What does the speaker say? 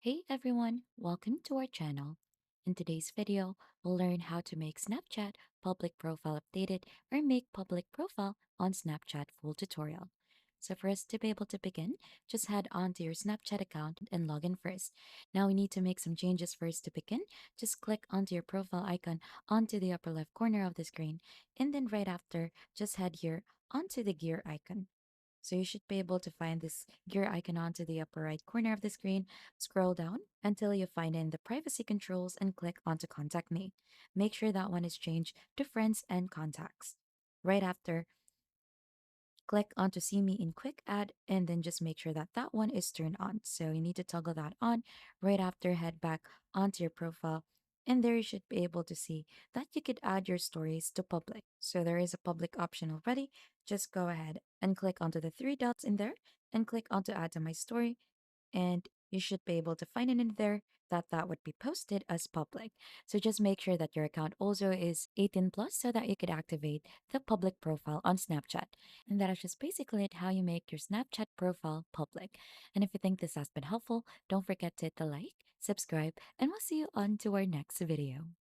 Hey everyone, welcome to our channel. In today's video, we'll learn how to make Snapchat public profile updated or make public profile on Snapchat full tutorial. So for us to be able to begin, just head on to your Snapchat account and log in first. Now we need to make some changes first to begin. Just click onto your profile icon onto the upper left corner of the screen, and then right after, just head here onto the gear icon. So you should be able to find this gear icon onto the upper right corner of the screen. Scroll down until you find in the privacy controls and click onto contact me. Make sure that one is changed to friends and contacts. Right after, click onto see me in quick add and then just make sure that that one is turned on. So you need to toggle that on. Right after, head back onto your profile, and there you should be able to see that you could add your stories to public. So there is a public option already. Just go ahead and click onto the three dots in there and click onto add to my story, and you should be able to find it in there that that would be posted as public. So just make sure that your account also is 18 plus so that you could activate the public profile on Snapchat. And that is just basically it how you make your Snapchat profile public. And if you think this has been helpful, don't forget to hit the like, subscribe, and we'll see you on to our next video.